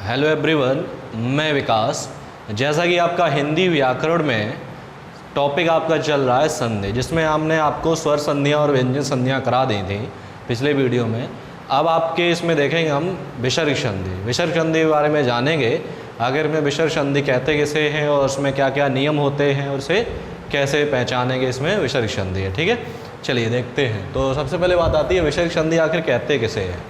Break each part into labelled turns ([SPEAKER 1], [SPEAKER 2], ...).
[SPEAKER 1] Hello everyone, मैं विकास। जैसा कि आपका हिंदी व्याकरण में टॉपिक आपका चल रहा है संधि, जिसमें हमने आपको स्वर संधियाँ और व्यंजन संधियाँ करा दी थी पिछले वीडियो में। अब आपके इसमें देखेंगे हम विसर्ग संधि। विसर्ग संधि के बारे में जानेंगे, आखिर में विसर्ग संधि कहते कैसे हैं और उसमें क्या क्या नियम होते हैं और उसे कैसे पहचानेंगे, इसमें विसर्ग संधि है। ठीक है, चलिए देखते हैं। तो सबसे पहले बात आती है विसर्ग संधि आखिर कहते कैसे हैं।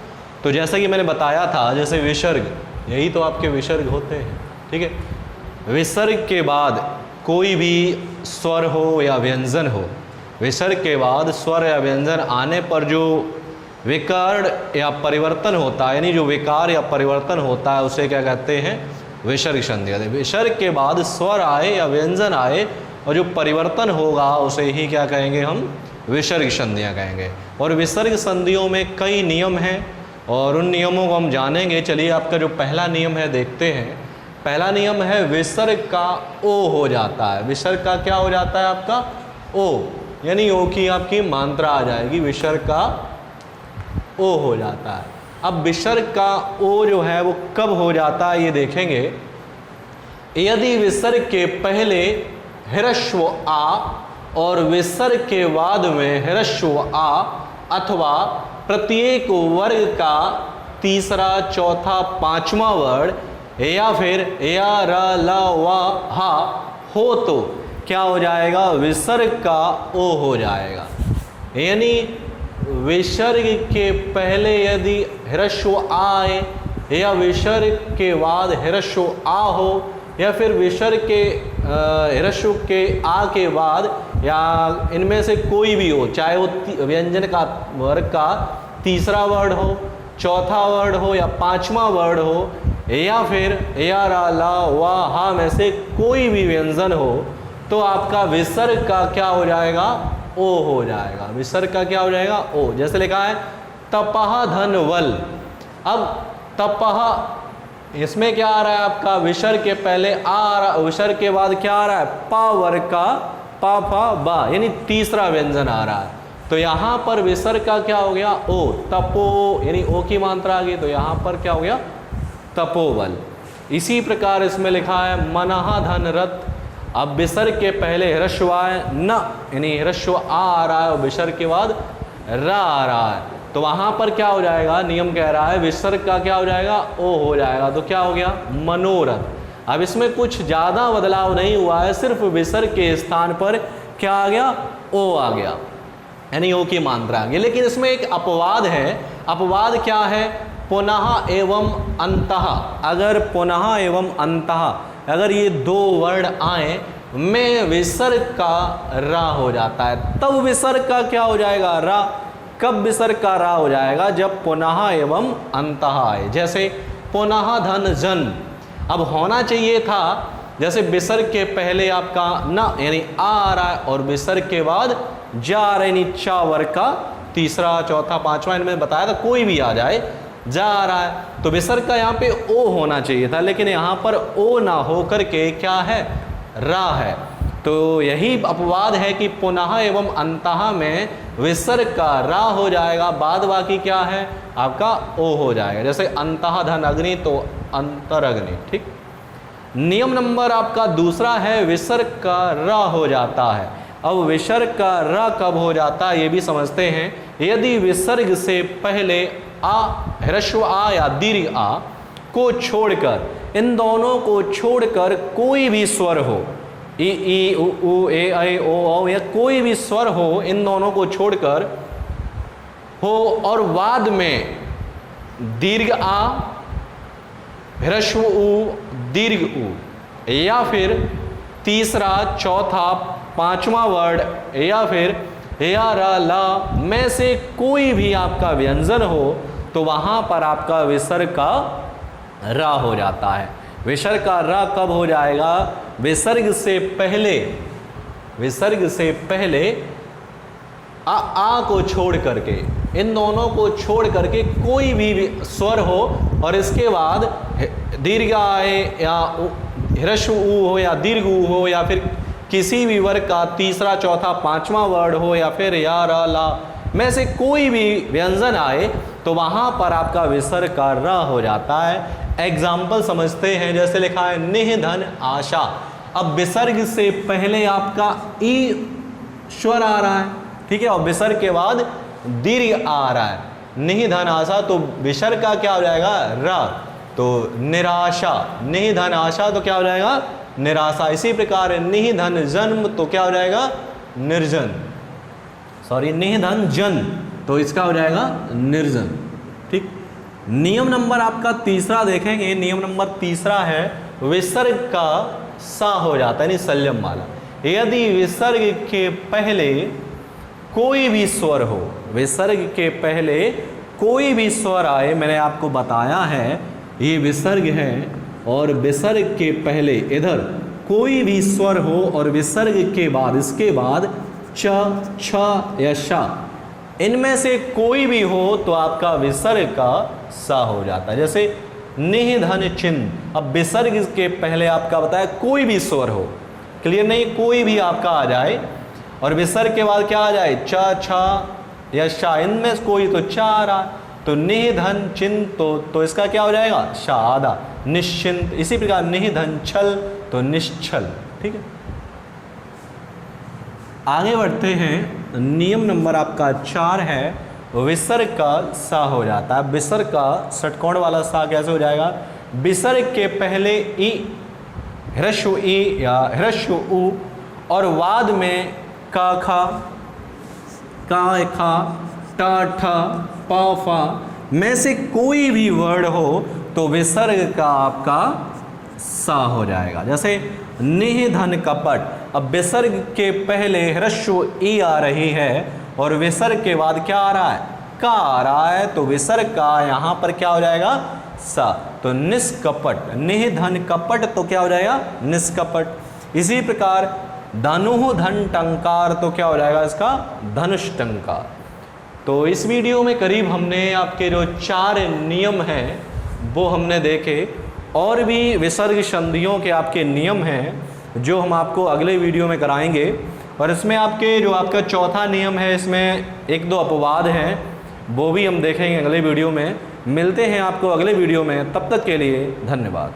[SPEAKER 1] तो जैसा कि मैंने बताया था, जैसे विसर्ग, यही तो आपके विसर्ग होते हैं। ठीक है, विसर्ग के बाद कोई भी स्वर हो या व्यंजन हो, विसर्ग के बाद स्वर या व्यंजन आने पर जो विकार या परिवर्तन होता है, यानी जो विकार या परिवर्तन होता है, उसे क्या कहते हैं? विसर्ग संधि। विसर्ग के बाद स्वर आए या व्यंजन आए और जो परिवर्तन होगा उसे ही क्या कहेंगे? हम विसर्ग संधियाँ कहेंगे। और विसर्ग संधियों में कई नियम हैं और उन नियमों को हम जानेंगे। चलिए, आपका जो पहला नियम है देखते हैं। पहला नियम है विसर्ग का ओ हो जाता है। विसर्ग का क्या हो जाता है? आपका ओ, यानी ओ की आपकी मात्रा आ जाएगी, विसर्ग का ओ हो जाता है। अब विसर्ग का ओ जो है वो कब हो जाता है ये देखेंगे। यदि विसर्ग के पहले ह्रस्व आ और विसर्ग के बाद में ह्रस्व आ अथवा प्रत्येक वर्ग का तीसरा, चौथा, पांचवा वर्ड या फिर या, र, ल, व, हा हो तो क्या हो जाएगा? विसर्ग का ओ हो जाएगा। यानी विसर्ग के पहले यदि ह्रस्व आए या विसर्ग के बाद ह्रस्व आ हो या फिर विसर्ग के ह्रस्व के आ के बाद या इनमें से कोई भी हो, चाहे वो व्यंजन का वर्ग का तीसरा वर्ड हो, चौथा वर्ड हो या पांचवा वर्ड हो या फिर या, रा, ला, वा, हा में से कोई भी व्यंजन हो, तो आपका विसर्ग का क्या हो जाएगा? ओ हो जाएगा। विसर्ग का क्या हो जाएगा? ओ। जैसे लिखा है तपह धन वल। अब तपह, इसमें क्या आ रहा है? आपका विसर्ग के पहले आ रहा, विसर्ग के बाद क्या आ रहा है? पा वर्ग का पा, फा, बा, यानी तीसरा व्यंजन आ रहा है। तो यहाँ पर विसर्ग का क्या हो गया? ओ। तपो, यानी ओ की मात्रा आ गई, तो यहाँ पर क्या हो गया? तपोबल। इसी प्रकार इसमें लिखा है मनहा धन रथ। अब विसर्ग के पहले ह्रस्व आए न, यानी ह्रस्व आ रहा है और विसर्ग के बाद रा आ रहा है, तो वहां पर क्या हो जाएगा? नियम कह रहा है विसर्ग का क्या हो जाएगा? ओ हो जाएगा। तो क्या हो गया? मनोरथ। अब इसमें कुछ ज़्यादा बदलाव नहीं हुआ है, सिर्फ विसर्ग के स्थान पर क्या आ गया? ओ आ गया, यानी ओ की मात्रा आ गई। लेकिन इसमें एक अपवाद है। अपवाद क्या है? पुनः एवं अंतः। अगर पुनः एवं अंतः, अगर ये दो वर्ड आए में विसर्ग का रा हो जाता है, तब विसर्ग का क्या हो जाएगा? रा। कब विसर्ग का रा हो जाएगा? जब पुनः एवं अंतः आए। जैसे पुनः धन जन, अब होना चाहिए था जैसे विसर्ग के पहले आपका न, यानी आ रहा है और विसर्ग के बाद जा रहा है, यानी चा वर्ग का तीसरा, चौथा, पांचवा, इनमें बताया था कोई भी आ जाए, जा रहा है, तो विसर्ग का यहाँ पे ओ होना चाहिए था, लेकिन यहाँ पर ओ ना हो करके क्या है? रा है। तो यही अपवाद है कि पुनः एवं अंतः में विसर्ग का रा हो जाएगा, बाद बाकी क्या है? आपका ओ हो जाएगा। जैसे अंतः धन अग्नि, तो अंतरग्नि। ठीक। नियम नंबर आपका दूसरा है विसर्ग का रा हो जाता है। अब विसर्ग का रा कब हो जाता है ये भी समझते हैं। यदि विसर्ग से पहले आ, ह्रस्व आ या दीर्घ आ को छोड़कर, इन दोनों को छोड़कर कोई भी स्वर हो, ई, ई, उ, ए, ऐ, ओ, औ, या कोई भी स्वर हो, इन दोनों को छोड़कर हो और बाद में दीर्घ आ, ह्रस्व उ, दीर्घ उ या फिर तीसरा, चौथा, पांचवा वर्ड या फिर या, रा, ला में से कोई भी आपका व्यंजन हो, तो वहां पर आपका विसर्ग का रा हो जाता है। विसर्ग का रा कब हो जाएगा? विसर्ग से पहले, विसर्ग से पहले आ को छोड़ करके, इन दोनों को छोड़ करके कोई भी स्वर हो और इसके बाद दीर्घ आए या ह्रस्व उ हो या दीर्घ उ हो या फिर किसी भी वर्ग का तीसरा, चौथा, पांचवा वर्ड हो या फिर या, रा, ला में से कोई भी व्यंजन आए तो वहां पर आपका विसर्ग का र हो जाता है। एग्जाम्पल समझते हैं, जैसे लिखा है निह धन आशा। अब विसर्ग से पहले आपका ई स्वर आ रहा है, ठीक है, और विसर्ग के बाद दीर्घ आ रहा है। निह धन आशा तो विसर्ग का क्या हो जाएगा र, तो निराशा। निह धन आशा तो क्या हो जाएगा निराशा। इसी प्रकार निह धन जन्म तो क्या हो जाएगा निर्जन, सॉरी निह धन जन तो इसका हो जाएगा निर्जन। ठीक, नियम नंबर आपका तीसरा देखेंगे। नियम नंबर तीसरा है विसर्ग का सा हो जाता है, यानी संयम वाला। यदि विसर्ग के पहले कोई भी स्वर हो, विसर्ग के पहले कोई भी स्वर आए, मैंने आपको बताया है ये विसर्ग है, और विसर्ग के पहले इधर कोई भी स्वर हो और विसर्ग के बाद इसके बाद च, छ या शा, इनमें से कोई भी हो तो आपका विसर्ग का सा हो जाता है। जैसे निह धन चिन्ह, अब विसर्ग के पहले आपका बताया कोई भी स्वर हो, क्लियर नहीं, कोई भी आपका आ जाए और विसर्ग के बाद क्या आ जाए च, छ या शा, इनमें कोई तो चा आ रहा, तो निह धन चिन्ह तो इसका क्या हो जाएगा शा आधा, निश्चिंत। इसी प्रकार निह धन छल तो निश्चल। ठीक है, आगे बढ़ते हैं। नियम नंबर आपका 4 है विसर्ग का सा हो जाता है। विसर्ग का षटकोण वाला सा कैसे हो जाएगा, विसर्ग के पहले ई ह्रस्व ई या ह्रस्व उ और वाद में का खा, का खा, टा ठा, पा फा में से कोई भी वर्ड हो तो विसर्ग का आपका सा हो जाएगा। जैसे निह धन कपट, अब विसर्ग के पहले ह्रस्व ई आ रही है और विसर्ग के बाद क्या आ रहा है का आ रहा है, तो विसर्ग का यहाँ पर क्या हो जाएगा सा, तो निष्कपट। निह धन कपट तो क्या हो जाएगा निष्कपट। इसी प्रकार धनुः धन टंकार तो क्या हो जाएगा इसका धनुष टंकार। तो इस वीडियो में करीब हमने आपके जो 4 नियम हैं वो हमने देखे, और भी विसर्ग संधियों के आपके नियम हैं जो हम आपको अगले वीडियो में कराएंगे। और इसमें आपके जो आपका चौथा नियम है, इसमें 1-2 अपवाद हैं, वो भी हम देखेंगे अगले वीडियो में। मिलते हैं आपको अगले वीडियो में, तब तक के लिए धन्यवाद।